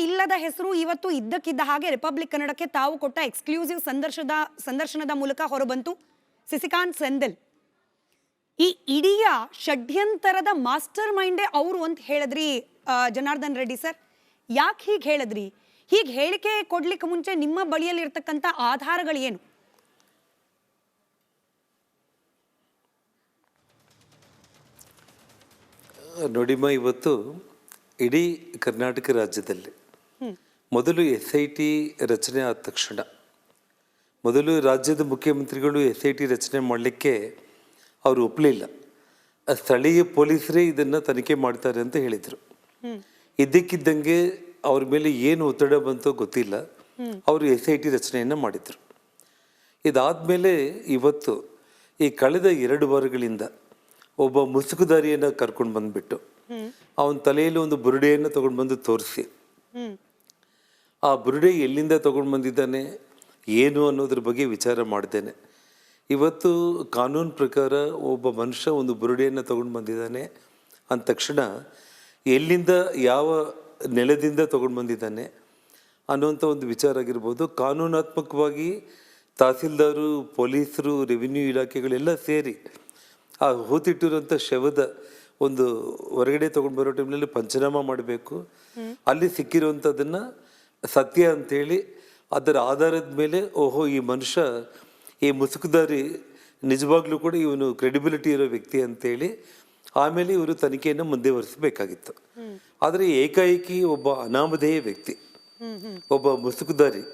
ಇಲ್ಲದ ಹೆಸರು ಇವತ್ತು ಇದ್ದಕ್ಕಿದ್ದ ಹಾಗೆ ರಿಪಬ್ಲಿಕ್ ಕನ್ನಡಕ್ಕೆ ತಾವು ಕೊಟ್ಟ ಎಕ್ಸ್ಕ್ಲೂಸಿವ್ ಸಂದರ್ಶನದ ಮೂಲಕ ಹೊರಬಂತು. ಸಸಿಕಾಂತ್ ಸೆಂಥಿಲ್ ಈ ಇಡೀ ಷಡ್ಯಂತರದ ಮಾಸ್ಟರ್ ಮೈಂಡೇ ಅವರು ಅಂತ ಹೇಳಿದ್ರಿ ಜನಾರ್ದನ್ ರೆಡ್ಡಿ ಸರ್. ಯಾಕೆ ಹೀಗೆ ಹೇಳಿದ್ರಿ? ಹೀಗೆ ಹೇಳಿಕೆ ಕೊಡ್ಲಿಕ್ಕೆ ಮುಂಚೆ ನಿಮ್ಮ ಬಳಿಯಲ್ಲಿ ಇರ್ತಕ್ಕಂಥ ಆಧಾರಗಳು ಏನು? ನೋಡಿಮ್ಮ, ಇವತ್ತು ಇಡೀ ಕರ್ನಾಟಕ ರಾಜ್ಯದಲ್ಲಿ ಮೊದಲು SIT ರಚನೆ ಆದ ತಕ್ಷಣ ಮೊದಲು ರಾಜ್ಯದ ಮುಖ್ಯಮಂತ್ರಿಗಳು SIT ರಚನೆ ಮಾಡಲಿಕ್ಕೆ ಅವರು ಒಪ್ಪಲಿಲ್ಲ. ಸ್ಥಳೀಯ ಪೊಲೀಸರೇ ಇದನ್ನು ತನಿಖೆ ಮಾಡ್ತಾರೆ ಅಂತ ಹೇಳಿದರು. ಇದ್ದಕ್ಕಿದ್ದಂಗೆ ಅವ್ರ ಮೇಲೆ ಏನು ಒತ್ತಡ ಬಂತೋ ಗೊತ್ತಿಲ್ಲ, ಅವರು SIT ರಚನೆಯನ್ನು ಮಾಡಿದರು. ಇದಾದಮೇಲೆ ಇವತ್ತು ಈ ಕಳೆದ 2 ವಾರಗಳಿಂದ ಒಬ್ಬ ಮುಸುಕುದಾರಿಯನ್ನು ಕರ್ಕೊಂಡು ಬಂದುಬಿಟ್ಟು ಅವನ ತಲೆಯಲ್ಲಿ ಒಂದು ಬುರುಡೆಯನ್ನು ತೊಗೊಂಡು ಬಂದು ತೋರಿಸಿ, ಆ ಬುರುಡೆ ಎಲ್ಲಿಂದ ತೊಗೊಂಡು ಬಂದಿದ್ದಾನೆ ಏನು ಅನ್ನೋದ್ರ ಬಗ್ಗೆ ವಿಚಾರ ಮಾಡ್ತೇನೆ. ಇವತ್ತು ಕಾನೂನು ಪ್ರಕಾರ ಒಬ್ಬ ಮನುಷ್ಯ ಒಂದು ಬುರುಡೆಯನ್ನು ತೊಗೊಂಡು ಬಂದಿದ್ದಾನೆ ಅಂದ ತಕ್ಷಣ ಎಲ್ಲಿಂದ, ಯಾವ ನೆಲದಿಂದ ತೊಗೊಂಡು ಬಂದಿದ್ದಾನೆ ಅನ್ನೋಂಥ ಒಂದು ವಿಚಾರ ಆಗಿರ್ಬೋದು. ಕಾನೂನಾತ್ಮಕವಾಗಿ ತಹಸೀಲ್ದಾರು, ಪೊಲೀಸರು, ರೆವಿನ್ಯೂ ಇಲಾಖೆಗಳೆಲ್ಲ ಸೇರಿ ಆ ಹೂತಿಟ್ಟಿರುವಂಥ ಶವದ ಒಂದು ಹೊರಗಡೆ ತೊಗೊಂಡು ಬರೋ ಟೈಮ್ನಲ್ಲಿ ಪಂಚನಾಮ ಮಾಡಬೇಕು. ಅಲ್ಲಿ ಸಿಕ್ಕಿರುವಂಥದ್ದನ್ನು ಸತ್ಯ ಅಂಥೇಳಿ ಅದರ ಆಧಾರದ ಮೇಲೆ ಓಹೋ ಈ ಮನುಷ್ಯ, ಈ ಮುಸುಕುದಾರಿ ನಿಜವಾಗ್ಲೂ ಕೂಡ ಇವನು ಕ್ರೆಡಿಬಿಲಿಟಿ ಇರೋ ವ್ಯಕ್ತಿ ಅಂತೇಳಿ ಆಮೇಲೆ ಇವರು ತನಿಖೆಯನ್ನು ಮುಂದುವರಿಸಬೇಕಾಗಿತ್ತು. ಆದರೆ ಏಕಾಏಕಿ ಒಬ್ಬ ಅನಾಮಧೇಯ ವ್ಯಕ್ತಿ, ಒಬ್ಬ ಮುಸುಕುದಾರಿ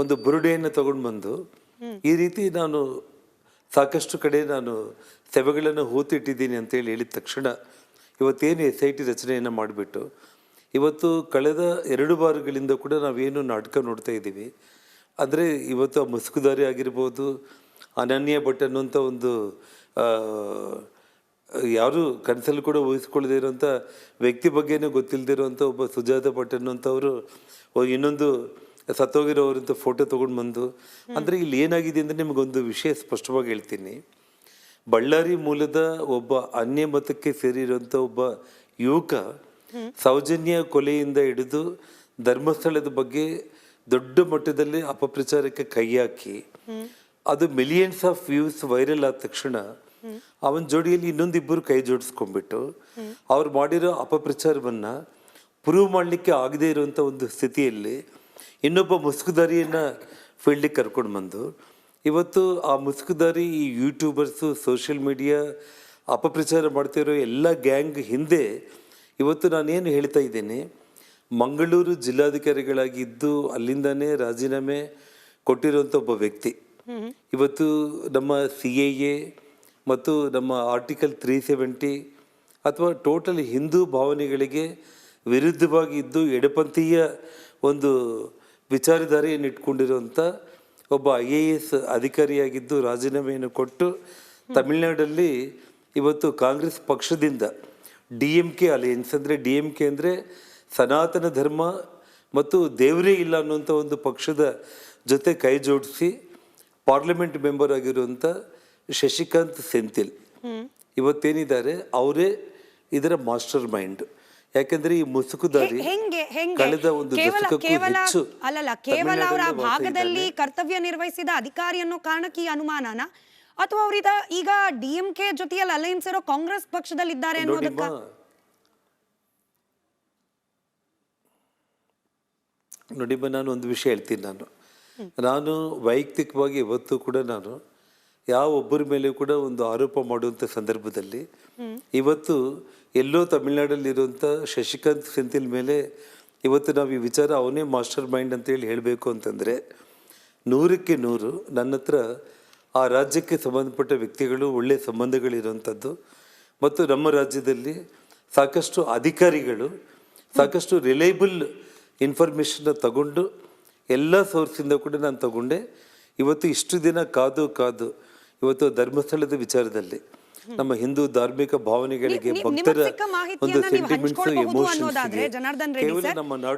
ಒಂದು ಬುರುಡೆಯನ್ನು ತಗೊಂಡು ಬಂದು ಈ ರೀತಿ ನಾನು ಸಾಕಷ್ಟು ಕಡೆ ನಾನು ಸೆವೆಗಳನ್ನು ಹೂತಿಟ್ಟಿದ್ದೀನಿ ಅಂತೇಳಿ ಹೇಳಿದ ತಕ್ಷಣ ಇವತ್ತೇನು SIT ರಚನೆಯನ್ನು ಮಾಡಿಬಿಟ್ಟು ಇವತ್ತು ಕಳೆದ 2 ವಾರಗಳಿಂದ ಕೂಡ ನಾವೇನು ನಾಟಕ ನೋಡ್ತಾ ಇದ್ದೀವಿ. ಅಂದರೆ ಇವತ್ತು ಆ ಮುಸುಕುದಾರಿ ಆಗಿರ್ಬೋದು, ಅನನ್ಯ ಭಟ್ ಅನ್ನುವಂಥ ಒಂದು ಯಾರು ಕನಸಲ್ಲಿ ಕೂಡ ಊಹಿಸ್ಕೊಳ್ಳದೇ ಇರೋಂಥ ವ್ಯಕ್ತಿ ಬಗ್ಗೆನೇ ಗೊತ್ತಿಲ್ಲದಿರೋಂಥ ಒಬ್ಬ ಸುಜಾತ ಭಟ್ ಅನ್ನುವಂಥವರು ಇನ್ನೊಂದು ಸತ್ತೋಗಿರೋರಂಥ ಫೋಟೋ ತೊಗೊಂಡು ಬಂದು, ಅಂದರೆ ಇಲ್ಲಿ ಏನಾಗಿದೆ ಅಂದರೆ ನಿಮಗೊಂದು ವಿಷಯ ಸ್ಪಷ್ಟವಾಗಿ ಹೇಳ್ತೀನಿ. ಬಳ್ಳಾರಿ ಮೂಲದ ಒಬ್ಬ ಅನ್ಯ ಮತಕ್ಕೆ ಸೇರಿರುವಂಥ ಒಬ್ಬ ಯುವಕ ಸೌಜನ್ಯ ಕೊಲೆಯಿಂದ ಹಿಡಿದು ಧರ್ಮಸ್ಥಳದ ಬಗ್ಗೆ ದೊಡ್ಡ ಮಟ್ಟದಲ್ಲಿ ಅಪಪ್ರಚಾರಕ್ಕೆ ಕೈ ಹಾಕಿ ಅದು ಮಿಲಿಯನ್ಸ್ ಆಫ್ ವ್ಯೂಸ್ ವೈರಲ್ ಆದ ತಕ್ಷಣ ಅವನ ಜೋಡಿಯಲ್ಲಿ ಇನ್ನೊಂದಿಬ್ಬರು ಕೈ ಜೋಡಿಸ್ಕೊಂಡ್ಬಿಟ್ಟು ಅವ್ರು ಮಾಡಿರೋ ಅಪಪ್ರಚಾರವನ್ನು ಪ್ರೂವ್ ಮಾಡಲಿಕ್ಕೆ ಆಗದೇ ಇರುವಂಥ ಒಂದು ಸ್ಥಿತಿಯಲ್ಲಿ ಇನ್ನೊಬ್ಬ ಮುಸುಕುದಾರಿಯನ್ನು ಫೀಲ್ಡಿಗೆ ಕರ್ಕೊಂಡು ಬಂದು ಇವತ್ತು ಆ ಮುಸುಕುದಾರಿ ಈ ಯೂಟ್ಯೂಬರ್ಸು, ಸೋಷಿಯಲ್ ಮೀಡಿಯಾ ಅಪಪ್ರಚಾರ ಮಾಡ್ತಿರೋ ಎಲ್ಲ ಗ್ಯಾಂಗ್ ಹಿಂದೆ ಇವತ್ತು ನಾನೇನು ಹೇಳ್ತಾ ಇದ್ದೇನೆ, ಮಂಗಳೂರು ಜಿಲ್ಲಾಧಿಕಾರಿಗಳಾಗಿದ್ದು ಅಲ್ಲಿಂದನೇ ರಾಜೀನಾಮೆ ಕೊಟ್ಟಿರುವಂಥ ಒಬ್ಬ ವ್ಯಕ್ತಿ ಇವತ್ತು ನಮ್ಮ CAA ಮತ್ತು ನಮ್ಮ ಆರ್ಟಿಕಲ್ 370 ಅಥವಾ ಟೋಟಲ್ ಹಿಂದೂ ಭಾವನೆಗಳಿಗೆ ವಿರುದ್ಧವಾಗಿ ಇದ್ದು ಎಡಪಂಥೀಯ ಒಂದು ವಿಚಾರಧಾರೆಯನ್ನು ಇಟ್ಕೊಂಡಿರುವಂಥ ಒಬ್ಬ IAS ಅಧಿಕಾರಿಯಾಗಿದ್ದು ರಾಜೀನಾಮೆಯನ್ನು ಕೊಟ್ಟು ತಮಿಳುನಾಡಲ್ಲಿ ಇವತ್ತು ಕಾಂಗ್ರೆಸ್ ಪಕ್ಷದಿಂದ DMK ಅಲಯನ್ಸ್, ಅಂದರೆ DMK ಅಂದರೆ ಸನಾತನ ಧರ್ಮ ಮತ್ತು ದೇವರೇ ಇಲ್ಲ ಅನ್ನುವಂಥ ಒಂದು ಪಕ್ಷದ ಜೊತೆ ಕೈ ಜೋಡಿಸಿ ಪಾರ್ಲಿಮೆಂಟ್ ಮೆಂಬರ್ ಆಗಿರುವಂಥ ಶಶಿಕಾಂತ್ ಸೆಂಥಿಲ್ ಇವತ್ತೇನಿದ್ದಾರೆ ಅವರೇ ಇದರ ಮಾಸ್ಟರ್ ಮೈಂಡ್. ಯಾಕಂದ್ರೆ ಈ ಮುಸುಕುದಾರಿ ಕಳೆದ ಒಂದು ದಶಕಕ್ಕೂ ಹೆಚ್ಚು ಅಲ್ಲಲ್ಲ ಕೇವಲ ಅವರ ಭಾಗದಲ್ಲಿ ಕರ್ತವ್ಯ ನಿರ್ವಹಿಸಿದ ಅಧಿಕಾರಿ ಅನ್ನೋ ಕಾರಣಕ್ಕೆ ಈ ಅನುಮಾನನ, ಅಥವಾ ಅವರಿದ ಈಗ DMK ಜೊತೆಯಲ್ಲಿ ಅಲಯನ್ಸ್ ಇರೋ ಕಾಂಗ್ರೆಸ್ ಪಕ್ಷದಲ್ಲಿ ಇದ್ದಾರೆ ಅನ್ನೋದಕ್ಕ? ನೋಡಿಮ್ಮ, ನಾನು ಒಂದು ವಿಷಯ ಹೇಳ್ತೀನಿ. ನಾನು ವೈಯಕ್ತಿಕವಾಗಿ ಇವತ್ತು ಕೂಡ ನಾನು ಯಾವ ಒಬ್ಬರ ಮೇಲೆ ಕೂಡ ಒಂದು ಆರೋಪ ಮಾಡುವಂಥ ಸಂದರ್ಭದಲ್ಲಿ ಇವತ್ತು ಎಲ್ಲೋ ತಮಿಳ್ನಾಡಲ್ಲಿರುವಂಥ ಶಶಿಕಾಂತ್ ಸೆಂಥಿಲ್ ಮೇಲೆ ಇವತ್ತು ನಾವು ಈ ವಿಚಾರ ಅವನೇ ಮಾಸ್ಟರ್ ಮೈಂಡ್ ಅಂತೇಳಿ ಹೇಳಬೇಕು ಅಂತಂದರೆ 100ಕ್ಕೆ 100 ನನ್ನ ಹತ್ರ ಆ ರಾಜ್ಯಕ್ಕೆ ಸಂಬಂಧಪಟ್ಟ ವ್ಯಕ್ತಿಗಳು, ಒಳ್ಳೆಯ ಸಂಬಂಧಗಳಿರುವಂಥದ್ದು ಮತ್ತು ನಮ್ಮ ರಾಜ್ಯದಲ್ಲಿ ಸಾಕಷ್ಟು ಅಧಿಕಾರಿಗಳು ಸಾಕಷ್ಟು ರಿಲಯಬಲ್ ಇನ್ಫಾರ್ಮೇಷನ್ನ ತಗೊಂಡು ಎಲ್ಲ ಸೋರ್ಸಿಂದ ಕೂಡ ನಾನು ತಗೊಂಡೆ. ಇವತ್ತು ಇಷ್ಟು ದಿನ ಕಾದು ಇವತ್ತು ಧರ್ಮಸ್ಥಳದ ವಿಚಾರದಲ್ಲಿ ನಮ್ಮ ಹಿಂದೂ ಧಾರ್ಮಿಕ ಭಾವನೆಗಳಿಗೆ ಭಕ್ತರ ಒಂದು ಸೆಂಟಿಮೆಂಟ್ಸ್, ಎಮೋಷನ್ಸ್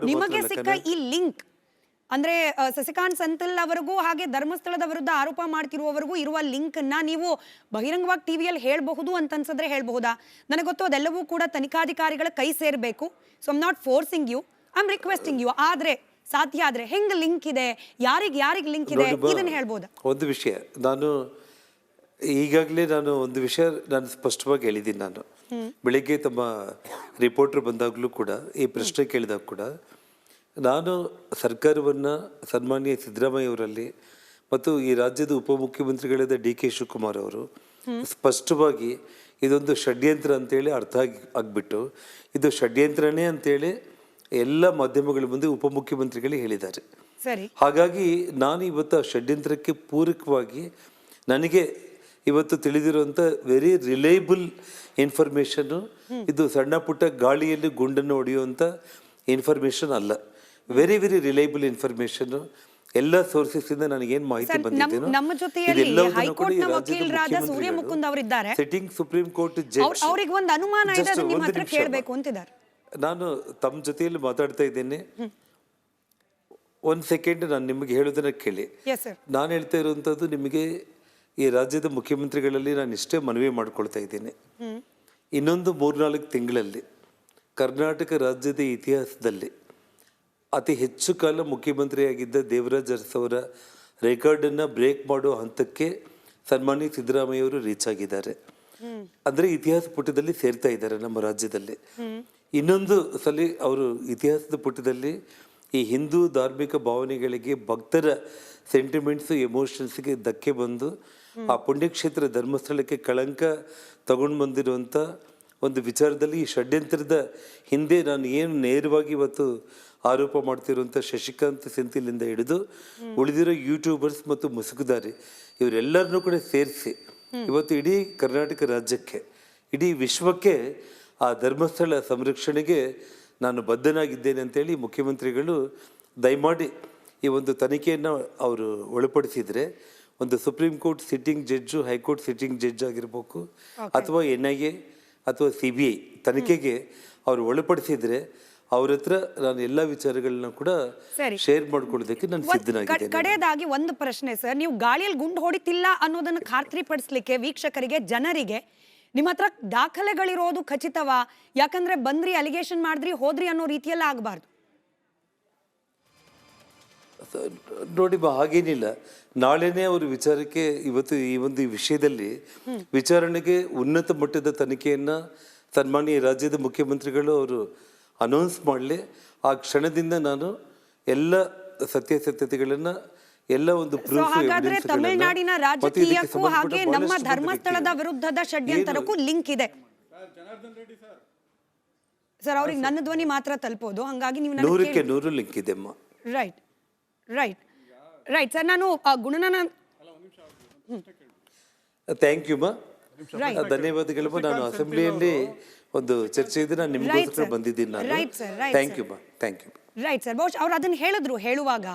ನಿಮಗೆ ಸಿಕ್ಕ ಈ ಲಿಂಕ್ ಅಂದ್ರೆ ಸಸಿಕಾಂತ್ ಸೆಂಥಿಲ್ ಅವರಿಗೂ ಹಾಗೆ ಧರ್ಮಸ್ಥಳದ ವಿರುದ್ಧ ಆರೋಪ ಮಾಡ್ತಿರುವವರಿಗೂ ಇರುವ ಲಿಂಕ್ ಅನ್ನ ನೀವು ಬಹಿರಂಗವಾಗಿ ಟಿವಿಯಲ್ಲಿ ಹೇಳಬಹುದು ಅಂತ ಅನ್ಸಿದ್ರೆ ಹೇಳಬಹುದಾ? ನನಗೆ ಗೊತ್ತು ಅದೆಲ್ಲವೂ ಕೂಡ ತನಿಖಾಧಿಕಾರಿಗಳ ಕೈ ಸೇರಬೇಕು. So I am not forcing you, I am requesting you. ಆದ್ರೆ ಸಾಧ್ಯ ಆದ್ರೆ ಹೆಂಗ್ ಲಿಂಕ್ ಇದೆ, ಯಾರಿಗ್ ಲಿಂಕ್ ಇದೆ, ಇದನ್ನ ಹೇಳ್ಬೋದಾ? ಒಂದು ವಿಷಯ ಈಗಾಗಲೇ ನಾನು ಒಂದು ವಿಷಯ ಸ್ಪಷ್ಟವಾಗಿ ಹೇಳಿದ್ದೀನಿ. ನಾನು ಬೆಳಿಗ್ಗೆ ತಮ್ಮ ರಿಪೋರ್ಟರ್ ಬಂದಾಗಲೂ ಕೂಡ ಈ ಪ್ರಶ್ನೆ ಕೇಳಿದಾಗ ಕೂಡ ನಾನು ಸರ್ಕಾರವನ್ನು ಸನ್ಮಾನ್ಯ ಸಿದ್ದರಾಮಯ್ಯ ಅವರಲ್ಲಿ ಮತ್ತು ಈ ರಾಜ್ಯದ ಉಪಮುಖ್ಯಮಂತ್ರಿಗಳಾದ DK ಶಿವಕುಮಾರ್ ಅವರು ಸ್ಪಷ್ಟವಾಗಿ ಇದೊಂದು ಷಡ್ಯಂತ್ರ ಅಂತೇಳಿ ಅರ್ಥ ಆಗಿಬಿಟ್ಟು ಇದು ಷಡ್ಯಂತ್ರನೇ ಅಂತೇಳಿ ಎಲ್ಲ ಮಾಧ್ಯಮಗಳ ಮುಂದೆ ಉಪಮುಖ್ಯಮಂತ್ರಿಗಳೇ ಹೇಳಿದ್ದಾರೆ. ಸರಿ, ಹಾಗಾಗಿ ನಾನು ಇವತ್ತು ಆ ಷಡ್ಯಂತ್ರಕ್ಕೆ ಪೂರಕವಾಗಿ ನನಗೆ ಇವತ್ತು ತಿಳಿದಿರುವಂಥ ವೆರಿ ರಿಲಯಬಲ್ ಇನ್ಫಾರ್ಮೇಷನ್ನು, ಇದು ಸಣ್ಣ ಪುಟ್ಟ ಗಾಳಿಯಲ್ಲಿ ಗುಂಡನ್ನು ಹೊಡೆಯುವಂಥ ಇನ್ಫಾರ್ಮೇಷನ್ ಅಲ್ಲ, ವೆರಿ ರಿಲಯಬಲ್ ಇನ್ಫಾರ್ಮೇಷನ್ನು. ಎಲ್ಲ ಸೋರ್ಸಸ್ ಇಂದ ನನಗೇನು ಮಾಹಿತಿ ಬಂದಿದ್ದೇನೋ ನಮ್ಮ ಜೊತೆಯಲ್ಲಿ ಹೈಕೋರ್ಟ್ನ ವಕೀಲರಾದ ಸೂರ್ಯ ಮುಕುಂದ್ ಅವರಿದ್ದಾರೆ. ಸಿಟ್ಟಿಂಗ್ ಸುಪ್ರೀಂ ಕೋರ್ಟ್ ಜಡ್ಜ್ ಅವರಿಗೆ ಒಂದು ಅನುಮಾನ ಇದೆ, ಅದನ್ನ ನಿಮ್ಮ ಹತ್ರ ಕೇಳಬೇಕು ಅಂತಿದ್ದಾರೆ. ನಾನು ತಮ್ಮ ಜೊತೆಯಲ್ಲಿ ಮಾತಾಡ್ತಾ ಇದ್ದೇನೆ, ಒಂದು ಸೆಕೆಂಡ್ ನಾನು ನಿಮಗೆ ಹೇಳೋದನ್ನ ಕೇಳಿ. ನಾನು ಹೇಳ್ತಾ ಇರುವಂಥದ್ದು ನಿಮಗೆ ಈ ರಾಜ್ಯದ ಮುಖ್ಯಮಂತ್ರಿಗಳಲ್ಲಿ ನಾನು ಇಷ್ಟೇ ಮನವಿ ಮಾಡ್ಕೊಳ್ತಾ ಇದ್ದೇನೆ. ಇನ್ನೊಂದು 3-4 ತಿಂಗಳಲ್ಲಿ ಕರ್ನಾಟಕ ರಾಜ್ಯದ ಇತಿಹಾಸದಲ್ಲಿ ಅತಿ ಹೆಚ್ಚು ಕಾಲ ಮುಖ್ಯಮಂತ್ರಿಯಾಗಿದ್ದ ದೇವರಾಜ್ ಅರಸು ಅವರ ರೆಕಾರ್ಡನ್ನು ಬ್ರೇಕ್ ಮಾಡೋ ಹಂತಕ್ಕೆ ಸನ್ಮಾನ್ಯ ಸಿದ್ದರಾಮಯ್ಯ ಅವರು ರೀಚ್ ಆಗಿದ್ದಾರೆ. ಅಂದರೆ ಇತಿಹಾಸ ಪುಟದಲ್ಲಿ ಸೇರ್ತಾ ಇದ್ದಾರೆ ನಮ್ಮ ರಾಜ್ಯದಲ್ಲಿ. ಇನ್ನೊಂದು ಸಲ ಅವರು ಇತಿಹಾಸದ ಪುಟದಲ್ಲಿ ಈ ಹಿಂದೂ ಧಾರ್ಮಿಕ ಭಾವನೆಗಳಿಗೆ, ಭಕ್ತರ ಸೆಂಟಿಮೆಂಟ್ಸು, ಎಮೋಷನ್ಸ್ಗೆ ಧಕ್ಕೆ ಬಂದು ಆ ಪುಣ್ಯಕ್ಷೇತ್ರ ಧರ್ಮಸ್ಥಳಕ್ಕೆ ಕಳಂಕ ತಗೊಂಡು ಬಂದಿರುವಂಥ ಒಂದು ವಿಚಾರದಲ್ಲಿ ಈ ಷಡ್ಯಂತ್ರದ ಹಿಂದೆ ನಾನು ಏನು ನೇರವಾಗಿ ಇವತ್ತು ಆರೋಪ ಮಾಡ್ತಿರುವಂಥ ಶಶಿಕಾಂತ್ ಸೆಂಥಿಲಿಂದ ಹಿಡಿದು ಉಳಿದಿರೋ ಯೂಟ್ಯೂಬರ್ಸ್ ಮತ್ತು ಮುಸುಕುದಾರಿ ಇವರೆಲ್ಲರನ್ನೂ ಕೂಡ ಸೇರಿಸಿ ಇವತ್ತು ಇಡೀ ಕರ್ನಾಟಕ ರಾಜ್ಯಕ್ಕೆ, ಇಡೀ ವಿಶ್ವಕ್ಕೆ ಆ ಧರ್ಮಸ್ಥಳ ಸಂರಕ್ಷಣೆಗೆ ನಾನು ಬದ್ಧನಾಗಿದ್ದೇನೆ ಅಂತೇಳಿ ಮುಖ್ಯಮಂತ್ರಿಗಳು ದಯಮಾಡಿ ಈ ಒಂದು ತನಿಖೆಯನ್ನು ಅವರು ಒಳಪಡಿಸಿದರೆ, ಒಂದು supreme court sitting judge, high court sitting judge ಆಗಿರ್ಬೇಕು, ಅಥವಾ NIA ಅಥವಾ CBI ತನಿಖೆಗೆ ಅವರು ಒಳಪಡಿಸಿದರೆ ಅವ್ರ ಹತ್ರ ನಾನು ಎಲ್ಲ ವಿಚಾರಗಳನ್ನ ಕೂಡ ಶೇರ್ ಮಾಡ್ಕೊಳ್ಳೋದಕ್ಕೆ ನಾನು ಸಿದ್ಧನಾಗಿದ್ದೇನೆ. ಕಡೆಯದಾಗಿ ಒಂದು ಪ್ರಶ್ನೆ ಸರ್, ನೀವು ಗಾಳಿಯಲ್ಲಿ ಗುಂಡು ಹೊಡಿತಿಲ್ಲ ಅನ್ನೋದನ್ನು ಖಾತ್ರಿಪಡಿಸ್ಲಿಕ್ಕೆ ವೀಕ್ಷಕರಿಗೆ, ಜನರಿಗೆ ನಿಮ್ಮ ಹತ್ರ ದಾಖಲೆಗಳಿರೋದು ಖಚಿತವಾ? ಯಾಕಂದ್ರೆ ಬಂದ್ರಿ, ಅಲಿಗೇಷನ್ ಮಾಡಿದ್ರಿ, ಹೋದ್ರಿ ಅನ್ನೋ ರೀತಿಯಲ್ಲ ಆಗಬಾರ್ದು. ನೋಡಿ ಹಾಗೇನಿಲ್ಲ, ನಾಳೆನೇ ಅವರು ವಿಚಾರಕ್ಕೆ ಇವತ್ತು ಈ ಒಂದು ವಿಷಯದಲ್ಲಿ ವಿಚಾರಣೆಗೆ ಉನ್ನತ ಮಟ್ಟದ ತನಿಖೆಯನ್ನು ಸನ್ಮಾನ್ಯ ರಾಜ್ಯದ ಮುಖ್ಯಮಂತ್ರಿಗಳು ಅವರು ಅನೌನ್ಸ್ ಮಾಡಲಿ. ಆ ಕ್ಷಣದಿಂದ ನಾನು ಎಲ್ಲ ಸತ್ಯಾಸತ್ಯತೆಗಳನ್ನು, ಎಲ್ಲ ಒಂದು ಹಾಗಾದ್ರೆ ತಮಿಳುನಾಡಿನ ರಾಜಕೀಯಕ್ಕೂ ಹಾಗೆ ನಮ್ಮ ಧರ್ಮಸ್ಥಳದ ವಿರುದ್ಧದ ಷಡ್ಯಂತ್ರಕ್ಕೂ ಲಿಂಕ್ ಇದೆ ಸರ್. ಅವ್ರಿಗೆ ನನ್ನ ಧ್ವನಿ ಮಾತ್ರ ತಲುಪೋದು, ಹಂಗಾಗಿ ನೀವು 100ಕ್ಕೆ 100 ಲಿಂಕ್ ಇದೆ ಅಮ್ಮ. Right sir. ನಾನು ಗುಣನ ಥ್ಯಾಂಕ್ ಯು ಮಾ, ಧನ್ಯವಾದಗಳು. ನಾನು ಅಸೆಂಬ್ಲಿಯಲ್ಲಿ ಒಂದು ಚರ್ಚೆ ಇದೆ, ನಾನು ನಿಮಗೋಸ್ಕರ ಬಂದಿದ್ದೀನಿ. ನಾನು ಥ್ಯಾಂಕ್ ಯು ಮಾ, ಥ್ಯಾಂಕ್ ಯು. Right sir. ಬಹುಶಃ ಅವ್ರು ಅದನ್ನ ಹೇಳಿದ್ರು, ಹೇಳುವಾಗ